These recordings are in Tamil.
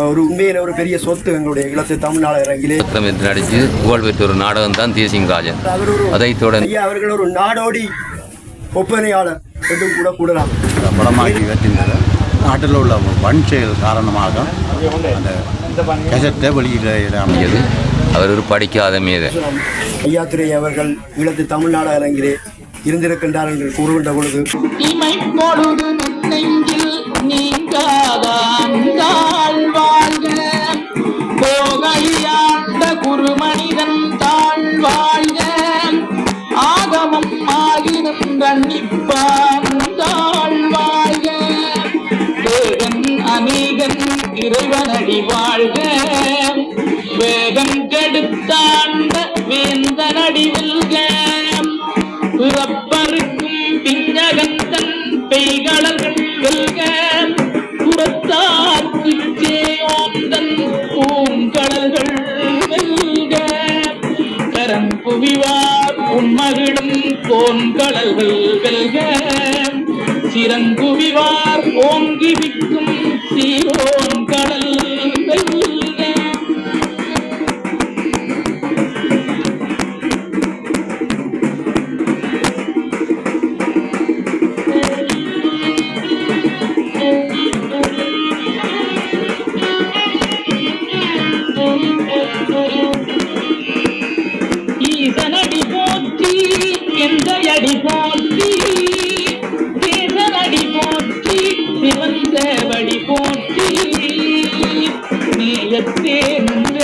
ஒரு உண்மையில ஒரு பெரிய சொத்து எங்களுடைய ஈழத்து தமிழ்நாடு அரங்கிலே நடித்து புகழ் பெற்ற ஒரு நாடகம் தான் தேசிங்கராஜன். அதை தொடர்ந்து அவர்கள் ஒரு நாடோடி ஒப்பனையாளர் என்றும் கூட கூடலாம். படமாக்கி வெற்றினது நாட்டில் உள்ள வன் செயல் காரணமாக அந்த கசட்டை வெளியிடமையது. அவர் ஒரு படிக்காத மேதை. ஐயாத்துரை அவர்கள் ஈழத்து தமிழ்நாடு அரங்கிலே இருந்திருக்கின்றார் என்று கூறுகின்ற பொழுது குருமனிதன் தாழ்வாழ்க ஆகமம் ஆகினும் கண்ணிப்பான் தாழ்வாழ்க வேகன் அநீகன் இறைவனடி வாழ்க வேகம் கெடுத்தாண்ட வேந்தனடி வெல்க பிறப்பருக்கும் பிஞ்சகந்தன் பெய்களர்கள் வெல்க புறத்தார்க்கு சேயோந்தன் பூங்கடல்கள் வெல்க கரம் குவிவார் உண்மகிடும் கோன்கடல்கள் வெல்க சிறங்குவிவார் ஓங்கி விக்கும் சீரோன் கடல் வெல்க. ஈசனடி போற்றி எந்தையடி போற்றி தேசனடி போற்றி சிவந்தேவடி போற்றி நேயத்தே நின்ற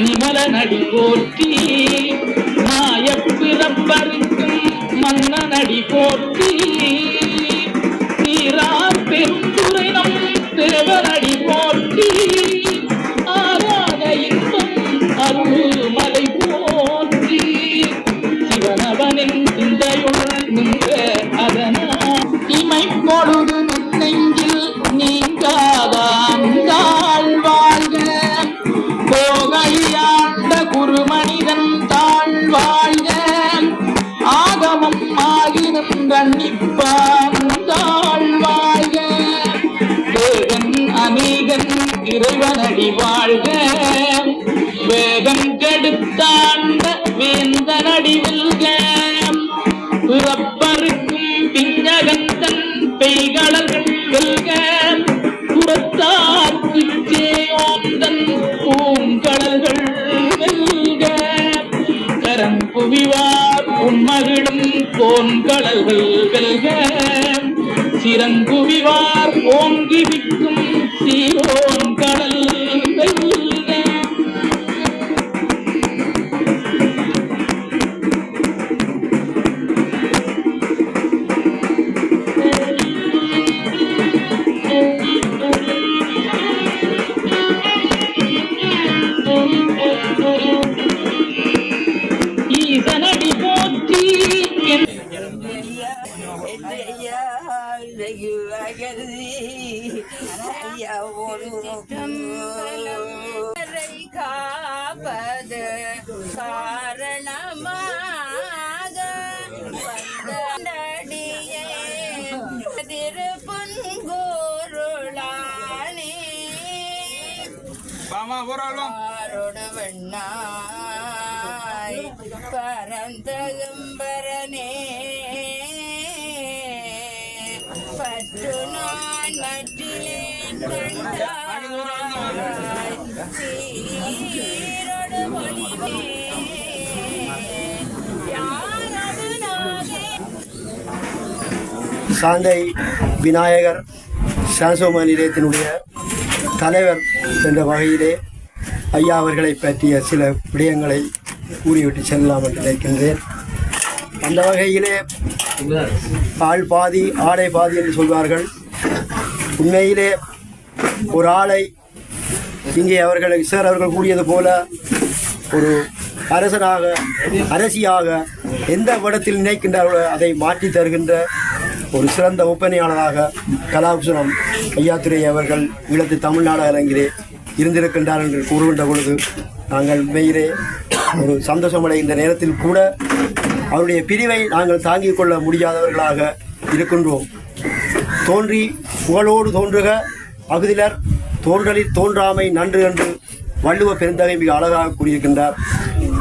நிமலனடி போற்றி மாயப்பிறப்பருக்கும் மன்னனடி போற்றி நீரார் பெருந்துரை நம் தேவனடி போற்றி ஆராத இன்பம் அருள்மலை போற்றி சிவனவனின் சிந்தையுள் நின்ற அதனா இமை பொழுது நெஞ்சில் நீங்காதான் தாழ்வாழ்க போகையாண்ட குருமனிதன் தாழ்வாழ்க ஆகமம் ஆகினும் கண்ணிப்பான் தாழ்வாழ்க வேகன் அநீகன் இறைவனடி வாழ்க வேகம் கெடுத்தாண்ட வேந்தனடி வெல்க பிறப்பருக்கும் பிஞ்சகந்தன் பெய்களர்கள் வெல்க புறத்தார்க்கு சேயோந்தன் பூங்கடல்கள் வெல்க கரம் குவிவார் உண்மகிடும் கோன்கடல்கள் வெல்க சிறங்குவிவார் ஓங்கி விக்கும் சீரோன் கடல் வெல்க. ஈசனடி போற்றி காப்பது காரணமாக திருப்புன்கூருளானே வெண்ணாய் பரந்தகம்பரனே பற்று நான் மற்றிலேன் கண்டாய் சீரோடு மொழிவே யாரது நாகே. சாந்தை விநாயகர் சான்சோமா நிலையத்தினுடைய தலைவர் என்ற வகையிலே ஐயா அவர்களை பற்றிய சில விடயங்களை கூறிவிட்டு செல்லலாம் என்று நினைக்கின்றேன். அந்த வகையிலே ஆள் பாதி ஆடை பாதி என்று சொல்வார்கள். உண்மையிலே ஒரு ஆளை இங்கே சார் அவர்கள் கூறியது போல ஒரு அரசனாக அரசியாக எந்த இடத்தில் நினைக்கின்றார்களோ அதை மாற்றி தருகின்ற ஒரு சிறந்த ஒப்பனையாளராக கலாபுரம் ஐயாத்துரை அவர்கள் ஈழத்து தமிழ்நாடு அரங்கிலே இருந்திருக்கின்றார் என்று கூறுகின்ற பொழுது நாங்கள் உண்மையிலே ஒரு சந்தோஷமடைகின்ற நேரத்தில் கூட அவருடைய பிரிவை நாங்கள் தாங்கிக் கொள்ள முடியாதவர்களாக இருக்கின்றோம். தோன்றி புகழோடு தோன்றுக அகுதிலர் தோன்றலில் தோன்றாமை நன்று என்று வள்ளுவ பெருந்தகை மிக அழகாக கூறியிருக்கின்றார்.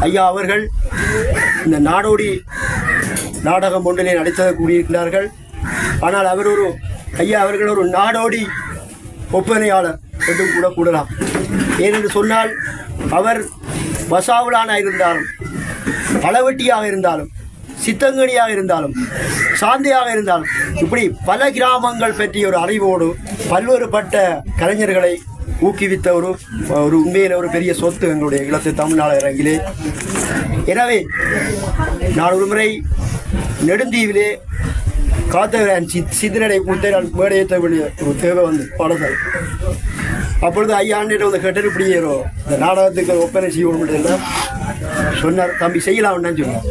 ஐயா அவர்கள் இந்த நாடோடி நாடகம் ஒன்றிலே நடித்ததை கூறியிருக்கிறார்கள். ஆனால் ஐயா அவர்கள் ஒரு நாடோடி ஒப்பனையாளர் என்றும் கூட கூடலாம். ஏனென்று சொன்னால் அவர் வசாவுலானாக இருந்தாலும், அளவெட்டியாக இருந்தாலும், சித்தங்கனியாக இருந்தாலும், சாந்தியாக இருந்தாலும், இப்படி பல கிராமங்கள் பற்றிய ஒரு அறிவோடு பல்வேறுபட்ட கலைஞர்களை ஊக்குவித்த ஒரு உண்மையில ஒரு பெரிய சொத்து எங்களுடைய இளத்து தமிழ்நாடு அரங்கிலே. எனவே நான் ஒரு முறை நெடுந்தீவிலே காத்தவரான் சித்திரடை கொடுத்த நான் மேடையேற்ற வேண்டிய ஒரு தேவை வந்து பாடசாலை. அப்பொழுது ஐயாண்டிட்ட வந்து கேட்டு இப்படி இந்த நாடகத்துக்கு ஒப்பனை செய்யணும் சொன்னார். தம்பி செய்யலாம்னு சொன்னார்.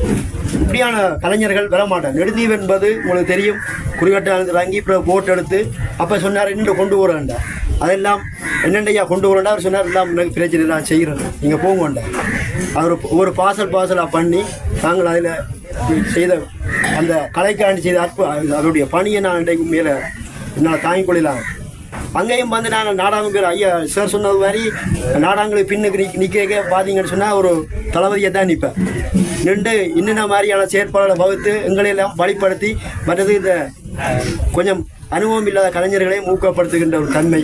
இப்படியான கலைஞர்கள் வரமாட்டார். நெடுந்தீவு என்பது உங்களுக்கு தெரியும், குறிகட்ட வாங்கி அப்புறம் போட்டு எடுத்து அப்போ சொன்னார் இன்னும் கொண்டு போகிறேன்டா. அதெல்லாம் என்னென்னையா கொண்டு வரேன்டா அவர் சொன்னார். எல்லாம் எனக்கு பிரச்சனை நான் செய்கிறேன், நீங்கள் போக வேண்டாம். அவர் ஒரு பார்சலாக பண்ணி நாங்கள் அதில் செய்த அந்த கலைக்காண்டி செய்த அவருடைய பணியை நான் இன்றைக்கு மேலே என்னால் தாங்கிக் கொள்ளலாம். அங்கேயும் வந்து நாங்கள் நாடகம் பேர் ஐயா சார் சொன்னது மாதிரி நாடகங்களுக்கு பின்னுக்கு நிற்க பார்த்தீங்கன்னு சொன்னால் ஒரு தளபதியை தான் நிற்பேன். நின்று இன்னென்ன மாதிரியான செயற்பாடுகளை வகுத்து எங்களையெல்லாம் வழிப்படுத்தி மற்றது இந்த கொஞ்சம் அனுபவம் இல்லாத கலைஞர்களை ஊக்கப்படுத்துகின்ற ஒரு தன்மை.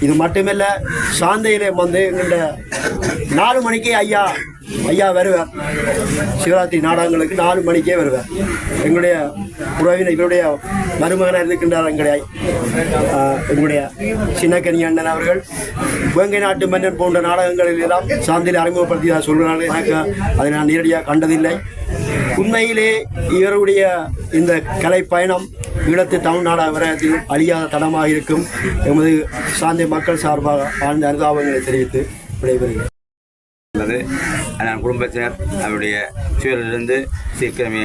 இது மட்டுமல்ல, சாந்தையிலே வந்து எங்கள்ட 4 மணிக்கே ஐயா வருவார். சிவராத்திரி நாடகங்களுக்கு 4 மணிக்கே வருவார். எங்களுடைய உறவினர் இவருடைய மருமகனாக இருக்கின்றார் எங்களுடைய சின்னக்கனி அண்ணன் அவர்கள் வேங்கை நாட்டு மன்னன் போன்ற நாடகங்களில் எல்லாம் சாந்தியில் அறிமுகப்படுத்தி சொல்கிறார்கள். எனக்கு அதை நான் நேரடியாக கண்டதில்லை. உண்மையிலே இவருடைய இந்த கலை பயணம் ஈழத்து தமிழ்நாடு விரயத்தில் அழியாத தடமாக இருக்கும். எமது சாந்தி மக்கள் சார்பாக ஆழ்ந்த அனுதாபங்களை தெரிவித்து விடைபெறுகிறேன். நான் குடும்பத்தினர் அவருடைய சூழலிலிருந்து சீக்கிரமே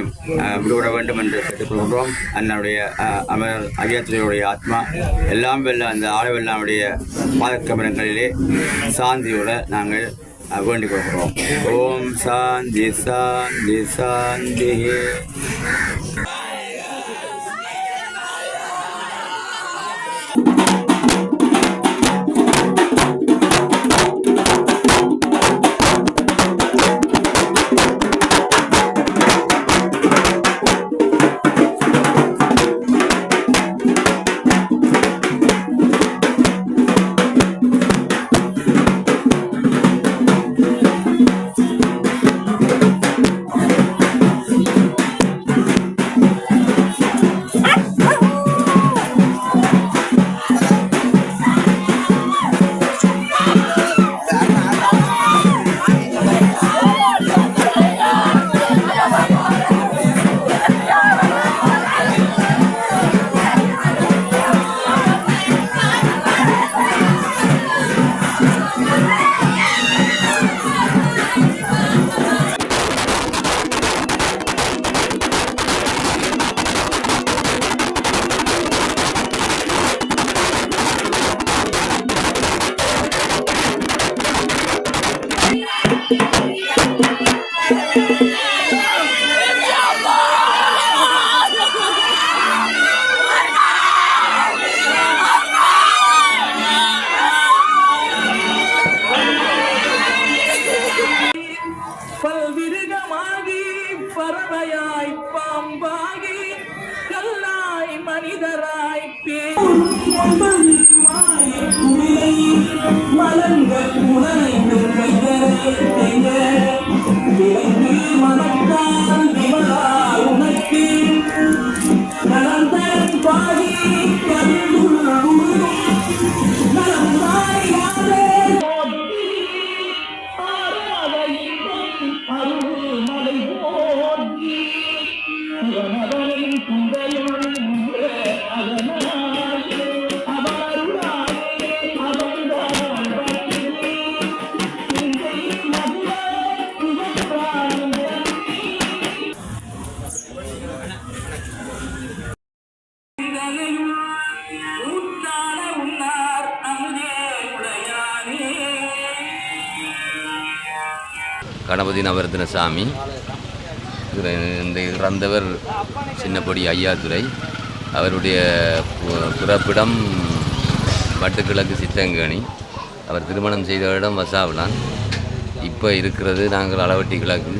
விடுபட வேண்டும் என்று கேட்டுக்கொள்கிறோம். அண்ணனுடைய அமர் ஐயாத்துறையுடைய ஆத்மா எல்லாம் வெல்ல அந்த ஆளவெல்லாமுடைய பாதக்கமலங்களிலே சாந்தியோட நாங்கள் வேண்டிக் கொள்கிறோம். ஓம் சாந்தி சாந்தி சாந்தி. பல்விருகமாகி பறவையாய் பாம்பாகி கல்லாய் மனிதராய் மலங்கள் உணர்ந்து மனத்தால் விமலா உனக்கு நலந்தன் பாடி கணபதி நவரத்ன சாமி, இந்த இறந்தவர் சின்னப்படி ஐயாத்துறை. அவருடைய பிறப்பிடம் வட்டுக்கிழக்கு சித்தங்கேணி. அவர் திருமணம் செய்த இடம் வசாவிலான். இப்போ இருக்கிறது நாங்கள் அளவட்டி கிழக்கு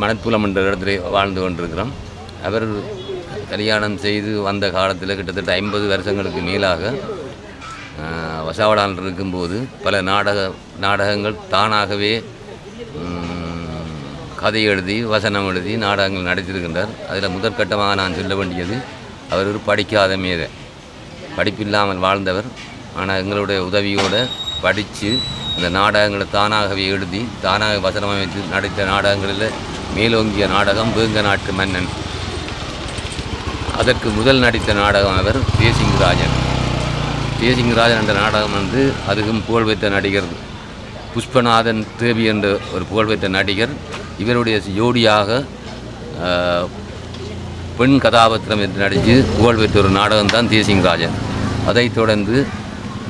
மணற்புலம் என்ற இடத்துல வாழ்ந்து கொண்டிருக்கிறோம். அவர் கல்யாணம் செய்து வந்த காலத்தில் கிட்டத்தட்ட 50 வருஷங்களுக்கு மேலாக வசாவடால் இருக்கும்போது பல நாடகங்கள் தானாகவே கதை எழுதி வசனம் எழுதி நாடகங்கள் நடித்திருக்கின்றார். அதில் முதற்கட்டமாக நான் சொல்ல வேண்டியது, அவர் ஒரு படிக்காத மேதை, படிப்பில்லாமல் வாழ்ந்தவர். ஆனால் எங்களுடைய உதவியோடு படித்து அந்த நாடகங்களை தானாகவே எழுதி தானாக வசனமாக வச்சு நடித்த நாடகங்களில் மேலோங்கிய நாடகம் வேங்க நாட்டு மன்னன். அதற்கு முதல் நடித்த நாடகம் அவர் தேசிங்கராஜன். தேசிங்கராஜன் என்ற நாடகம் அதுக்கும் புகழ்பெற்ற நடிகர் புஷ்பநாதன் தேவி என்ற ஒரு புகழ்பெற்ற நடிகர். இவருடைய ஜோடியாக பெண் கதாபாத்திரம் என்று நடித்து புகழ்பெற்ற ஒரு நாடகம் தான் தேசிங்கராஜன். அதைத் தொடர்ந்து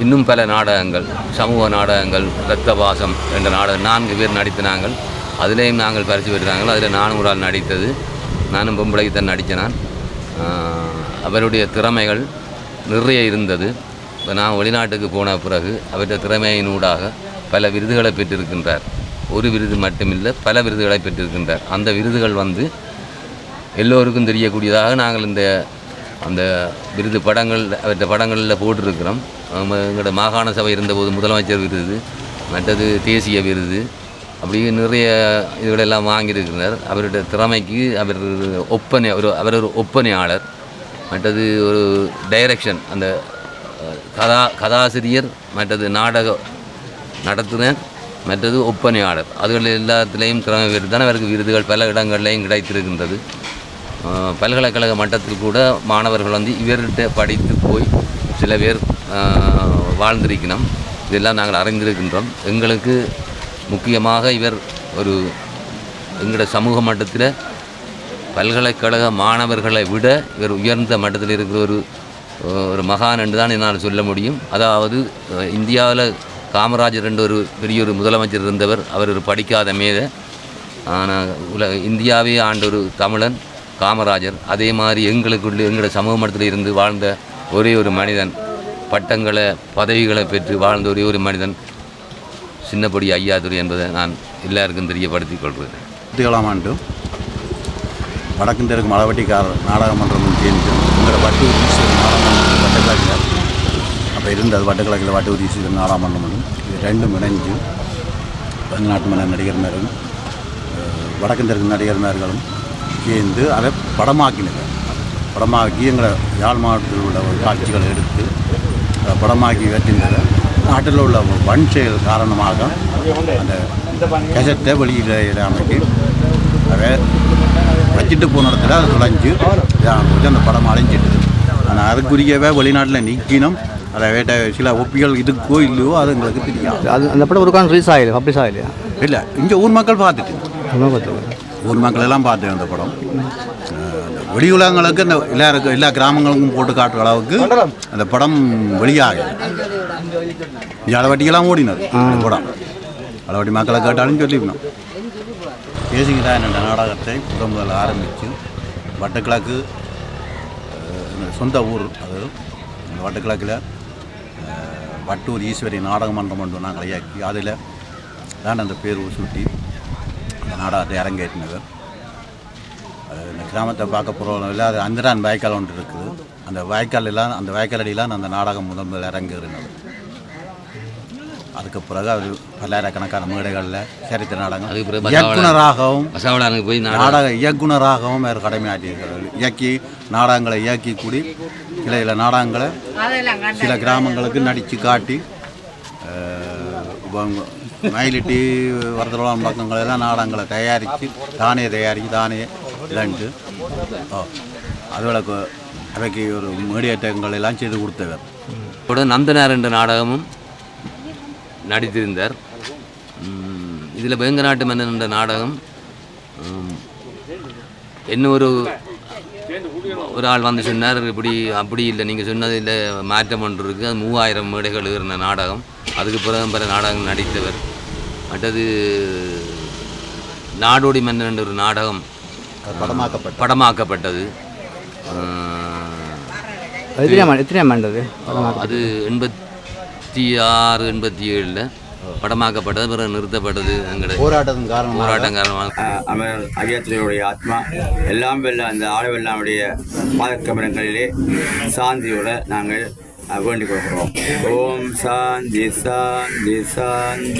இன்னும் பல நாடகங்கள், சமூக நாடகங்கள், இரத்தவாசம் என்ற நாடகம் 4 பேர் நடித்தினாங்கள். அதிலேயும் நாங்கள் பரிசு பெற்றாங்கள். அதில் நானும் ஒரு ஆள் நடித்தது. நானும் பொம்பளைக்கு தான் நடித்தேன். அவருடைய திறமைகள் நிறைய இருந்தது. இப்போ நான் வெளிநாட்டுக்கு போன பிறகு அவருடைய திறமையினூடாக பல விருதுகளை பெற்றிருக்கின்றார். ஒரு விருது மட்டுமில்லை, பல விருதுகளை பெற்றிருக்கின்றார். அந்த விருதுகள் எல்லோருக்கும் தெரியக்கூடியதாக நாங்கள் அந்த விருது அவற்றை படங்களில் போட்டிருக்கிறோம். எங்களோட மாகாண சபை இருந்தபோது முதலமைச்சர் விருது, மற்றது தேசிய விருது, அப்படி நிறைய இதுகளெல்லாம் வாங்கியிருக்கிறார். அவருடைய திறமைக்கு அவர் ஒரு ஒப்பனையாளர், மற்றது ஒரு டைரக்ஷன், அந்த கதாசிரியர், மற்றது நாடக நடத்துனர், மற்றது ஒப்பனையாளர், அதுகள் எல்லாத்துலேயும் திறமை பெற்று தான் அவருக்கு விருதுகள் பல இடங்கள்லையும் கிடைத்திருக்கின்றது. பல்கலைக்கழக மட்டத்தில் கூட மாணவர்கள் இவர்கிட்ட படித்து போய் சில பேர் வாழ்ந்திருக்கணும். இதெல்லாம் நாங்கள் அறிந்திருக்கின்றோம். எங்களுக்கு முக்கியமாக இவர் எங்களோட சமூக மட்டத்தில் பல்கலைக்கழக மாணவர்களை விட இவர் உயர்ந்த மட்டத்தில் இருக்கிற ஒரு மகான் என்று தான் என்னால் சொல்ல முடியும். அதாவது இந்தியாவில் காமராஜர் என்ற ஒரு பெரிய ஒரு முதலமைச்சர் இருந்தவர். அவர் ஒரு படிக்காத மேதை. ஆனால் இந்தியாவே ஆண்ட ஒரு தமிழன் காமராஜர். அதே மாதிரி எங்களோட சமூக மட்டத்தில் இருந்து வாழ்ந்த ஒரே ஒரு மனிதன், பட்டங்களை பதவிகளை பெற்று வாழ்ந்த ஒரே ஒரு மனிதன் சின்னப்படி ஐயாதுரை என்பதை நான் எல்லாருக்கும் தெரியப்படுத்திக் கொள்கிறேன். 2000 ஆண்டு வடக்கு தெற்கு மலவட்டிக்கார் நாடகமன்றம் சேர்ந்து எங்களோட வட்டூர் நாடகமன்றம் வட்டக்கிழக்கில் அப்போ இருந்தது. வட்டக்கிழக்கில் வட்டூர் ஈஸ்வரன் நாடகமன்றம் இது ரெண்டும் இணைஞ்சு நாட்டு மன்னர் நடிகர்மாரும் வடக்கு தெற்கு நடிகர்மார்களும் சேர்ந்து அதை படமாக்கி எங்களை யாழ் மாவட்டத்தில் உள்ள ஒரு காட்சிகளை எடுத்து படமாக்கி வெற்றினதை நாட்டில் உள்ள வன் செயல் காரணமாக அந்த கெசட்டை வெளியில் அமைக்கு அதை வச்சுட்டு போன இடத்துல அதை தொலைஞ்சு அந்த படம் அலைஞ்சிட்டு. ஆனால் அதுக்குரியவே வெளிநாட்டில் நிற்கணும். அதை வேட்ட சில ஒப்பிகள் இதுக்கோ இல்லையோ அது எங்களுக்கு தெரியாது. அந்த படம் ஒரு ரிலீஸ் ஆகிடும், பப்ளிஷ் ஆகலையா? இல்லை, இங்கே ஊர் மக்கள் பார்த்துட்டு ஊர் மக்கள் எல்லாம் பார்த்தேன் அந்த படம். வெளி உலகங்களுக்கு அந்த எல்லா கிராமங்களுக்கும் போட்டு காட்டுற அளவுக்கு அந்த படம் வெளியாக அளவட்டிக்கெல்லாம் ஓடினது அந்த படம். அளவட்டி மக்களை கேட்டாலும் சொல்லிக்கணும். தேசிங்கராஜன் என்ற நாடகத்தை முதல் ஆரம்பித்து வட்டக்கிழக்கு சொந்த ஊர், அது வட்டக்கிழக்கில் வட்டூர் ஈஸ்வரி நாடகமன்றம் ஒன்று நாங்கள் இயக்கி அதில் தான் அந்த பேர் சுட்டி அந்த நாடகத்தை அரங்கேற்றினது. இந்த கிராமத்தை பார்க்க போகிறோம் இல்லை, அது அந்திரான் வாய்க்கால் ஒன்று இருக்குது. அந்த வாய்க்கால் அடியெல்லாம் அந்த நாடகம் முதல் அரங்கேறினது. அதுக்கு பிறகு அது பல்லாயிரக்கணக்கான மேடைகளில் சரித்திர நாடகம் இயக்குனராகவும் இயக்குனராகவும் வேறு கடமையாற்றியிருக்கிறார்கள். நாடகங்களை இயக்கி கூடி சில நாடகங்களை சில கிராமங்களுக்கு நடித்து காட்டி மயிலிட்டி வரதோളം பக்கங்களெல்லாம் நாடகங்களை தானே தயாரித்து இல்லைன்ட்டு அதுகளுக்கு அவைக்கு ஒரு மேடியேற்றங்கள் எல்லாம் செய்து கொடுத்தவர். கூட நந்தனார் என்ற நாடகமும் நடித்திருந்தார். இதில் வேங்க நாட்டு மன்னன் என்ற நாடகம் என்ன ஒரு ஆள் சொன்னார், இப்படி அப்படி இல்லை, நீங்கள் சொன்னது இல்லை, மாற்றம் ஒன்று இருக்குது. அது 3000 மேடைகள் இருந்த நாடகம். அதுக்கு பிறகு பல நாடகம் நடித்தவர். மற்றது நாடோடி மன்னன் என்ற ஒரு நாடகம் படமாக்கப்பட்டது. எத்தனையாம் ஆண்டது அது 86 87 படமாக்கப்பட்டது, பிறகு நிறுத்தப்பட்டது. எங்களுடைய போராட்டத்தின் காரணமாக போராட்டம் காரணமாக அமரர் ஐயாத்துறையுடைய ஆத்மா எல்லாம் வெல்ல அந்த ஆளவெல்லாமுடைய பாதக்கமரங்களிலே சாந்தியோட நாங்கள் வேண்டிக் கொள்கிறோம். ஓம் சாந்தி சாந்தி சாந்தி.